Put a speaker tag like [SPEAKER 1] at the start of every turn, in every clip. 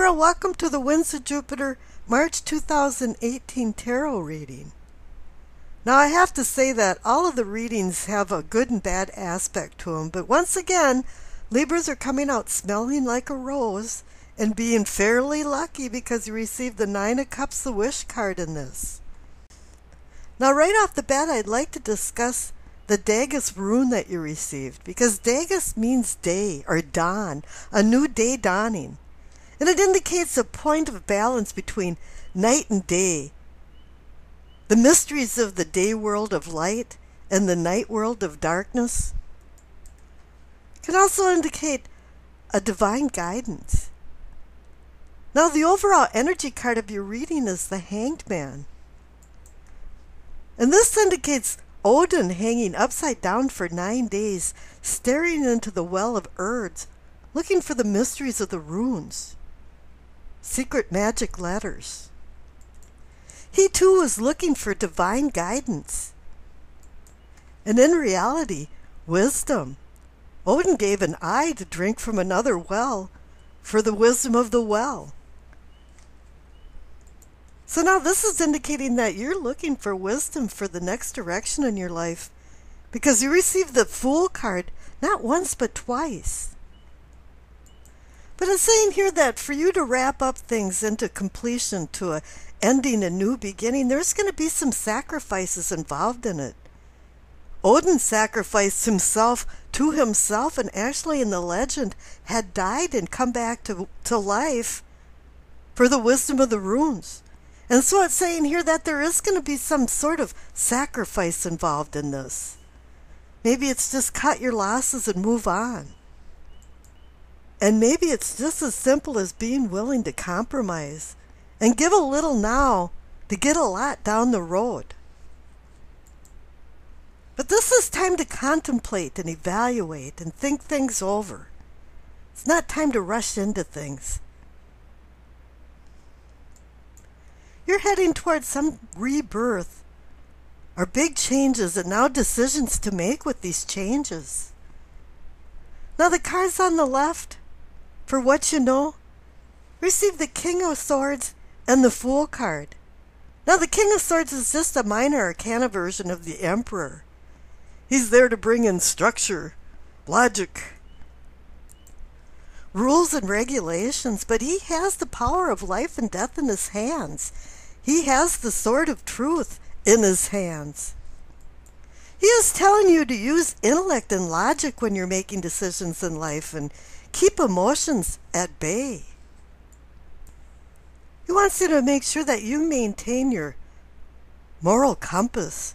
[SPEAKER 1] Libra, welcome to the Winds of Jupiter March 2018 tarot reading. Now I have to say that all of the readings have a good and bad aspect to them, but once again, Libras are coming out smelling like a rose and being fairly lucky because you received the Nine of Cups, the Wish card in this. Now right off the bat, I'd like to discuss the Dagus rune that you received, because Dagus means day or dawn, a new day dawning. And it indicates a point of balance between night and day, the mysteries of the day world of light and the night world of darkness. It can also indicate a divine guidance. Now the overall energy card of your reading is the Hanged Man. And this indicates Odin hanging upside down for 9 days, staring into the well of Urds, looking for the mysteries of the runes. Secret magic letters. He too was looking for divine guidance. And in reality, wisdom. Odin gave an eye to drink from another well for the wisdom of the well. So now this is indicating that you're looking for wisdom for the next direction in your life, because you received the Fool card not once but twice. But it's saying here that for you to wrap up things into completion, to a ending, a new beginning, there's going to be some sacrifices involved in it. Odin sacrificed himself to himself, and actually in the legend had died and come back to life for the wisdom of the runes. And so it's saying here that there is going to be some sort of sacrifice involved in this. Maybe it's just cut your losses and move on. And maybe it's just as simple as being willing to compromise and give a little now to get a lot down the road. But this is time to contemplate and evaluate and think things over. It's not time to rush into things. You're heading towards some rebirth or big changes, and now decisions to make with these changes. Now the cards on the left, for what you know, receive the King of Swords and the Fool card. Now the King of Swords is just a minor arcana version of the Emperor. He's there to bring in structure, logic, rules and regulations, but he has the power of life and death in his hands. He has the sword of truth in his hands. He is telling you to use intellect and logic when you're making decisions in life and keep emotions at bay. He wants you to make sure that you maintain your moral compass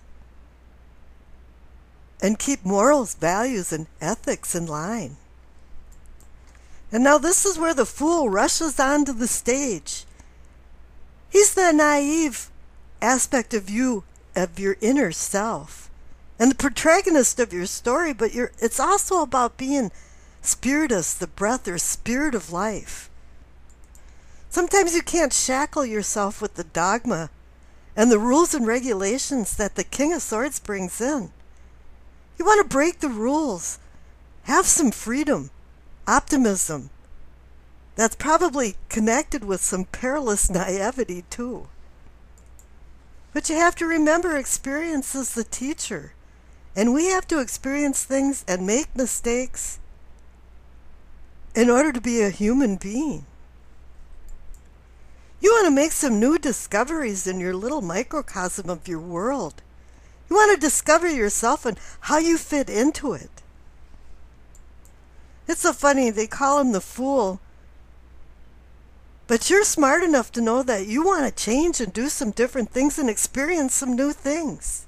[SPEAKER 1] and keep morals, values, and ethics in line. And now this is where the Fool rushes onto the stage. He's the naive aspect of you, of your inner self, and the protagonist of your story, but it's also about being spiritus, the breath or spirit of life. Sometimes you can't shackle yourself with the dogma and the rules and regulations that the King of Swords brings in. You want to break the rules, have some freedom, optimism. That's probably connected with some perilous naivety too. But you have to remember, experience is the teacher. And we have to experience things and make mistakes in order to be a human being. You want to make some new discoveries in your little microcosm of your world. You want to discover yourself and how you fit into it. It's so funny, they call him the Fool. But you're smart enough to know that you want to change and do some different things and experience some new things.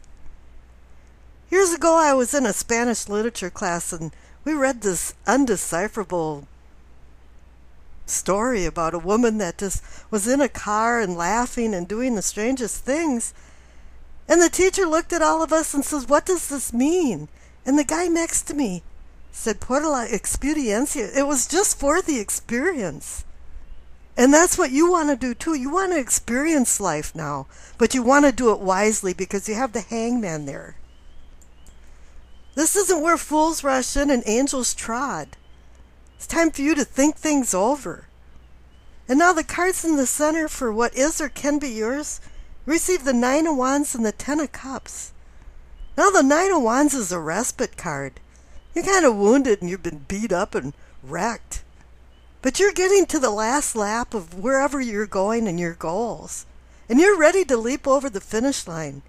[SPEAKER 1] Years ago, I was in a Spanish literature class, and we read this undecipherable story about a woman that just was in a car and laughing and doing the strangest things. And the teacher looked at all of us and says, "What does this mean?" And the guy next to me said, "Por la experiencia." It was just for the experience. And that's what you want to do too. You want to experience life now, but you want to do it wisely because you have the Hangman there. This isn't where fools rush in and angels trod. It's time for you to think things over. And now the cards in the center for what is or can be yours receive the Nine of Wands and the Ten of Cups. Now the Nine of Wands is a respite card. You're kind of wounded and you've been beat up and wrecked. But you're getting to the last lap of wherever you're going and your goals. And you're ready to leap over the finish line.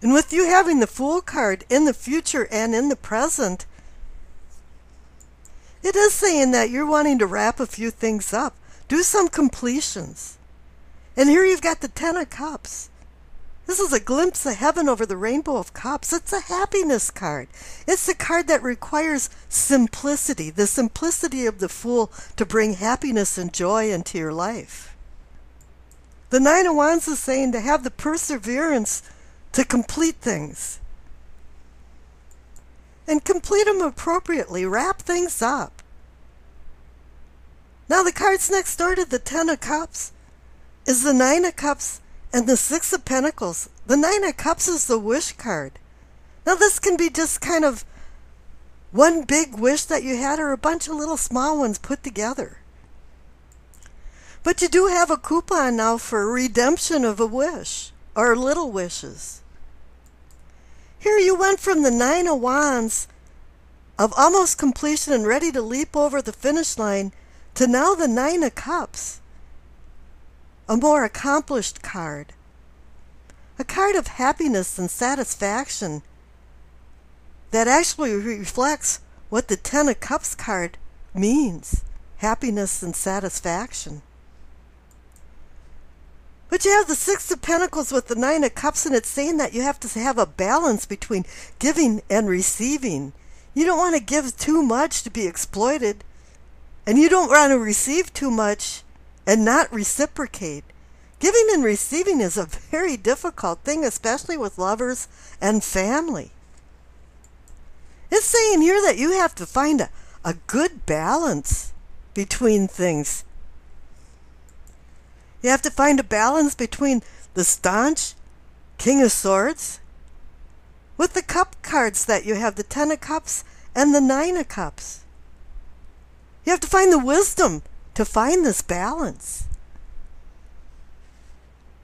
[SPEAKER 1] And with you having the Fool card in the future and in the present, it is saying that you're wanting to wrap a few things up. Do some completions. And here you've got the Ten of Cups. This is a glimpse of heaven over the Rainbow of Cups. It's a happiness card. It's a card that requires simplicity, the simplicity of the Fool to bring happiness and joy into your life. The Nine of Wands is saying to have the perseverance to complete things. And complete them appropriately. Wrap things up. Now the cards next door to the Ten of Cups is the Nine of Cups and the Six of Pentacles. The Nine of Cups is the wish card. Now this can be just kind of one big wish that you had or a bunch of little small ones put together. But you do have a coupon now for redemption of a wish or little wishes. Here you went from the Nine of Wands of almost completion and ready to leap over the finish line to now the Nine of Cups. A more accomplished card. A card of happiness and satisfaction that actually reflects what the Ten of Cups card means. Happiness and satisfaction. But you have the Six of Pentacles with the Nine of Cups, and it's saying that you have to have a balance between giving and receiving. You don't want to give too much to be exploited, and you don't want to receive too much and not reciprocate. Giving and receiving is a very difficult thing, especially with lovers and family. It's saying here that you have to find a good balance between things. You have to find a balance between the staunch King of Swords with the cup cards that you have, the Ten of Cups and the Nine of Cups. You have to find the wisdom to find this balance.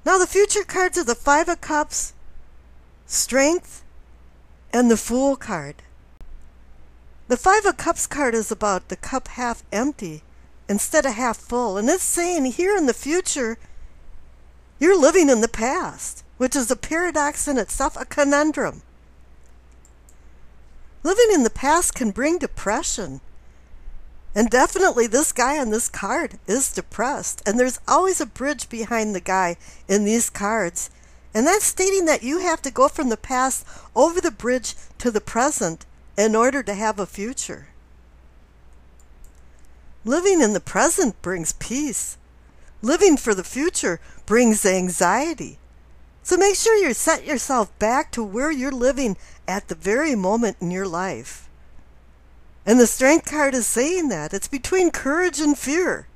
[SPEAKER 1] Now the future cards are the Five of Cups, Strength, and the Fool card. The Five of Cups card is about the cup half empty instead of half full. And it's saying here in the future, you're living in the past, which is a paradox in itself, a conundrum. Living in the past can bring depression. And definitely this guy on this card is depressed. And there's always a bridge behind the guy in these cards. And that's stating that you have to go from the past over the bridge to the present in order to have a future. Living in the present brings peace. Living for the future brings anxiety. So make sure you set yourself back to where you're living at the very moment in your life. And the Strength card is saying that. It's between courage and fear.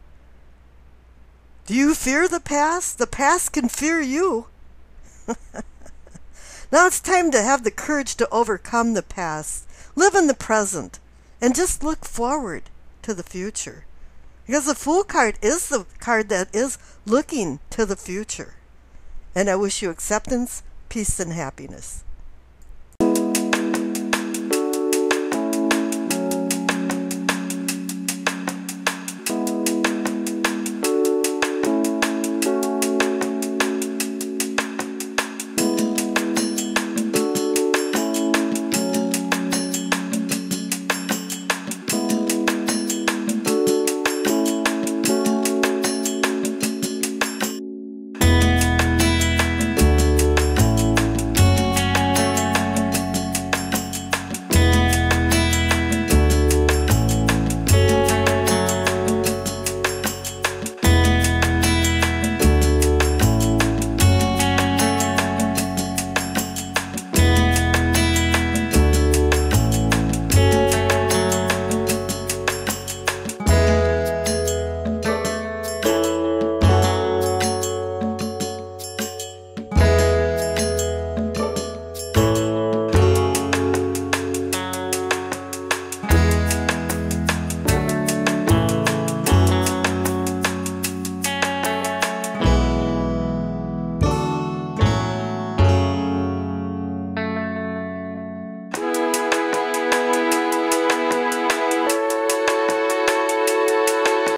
[SPEAKER 1] Do you fear the past? The past can fear you. Now it's time to have the courage to overcome the past. Live in the present. And just look forward to the future. Because the Fool card is the card that is looking to the future. And I wish you acceptance, peace, and happiness.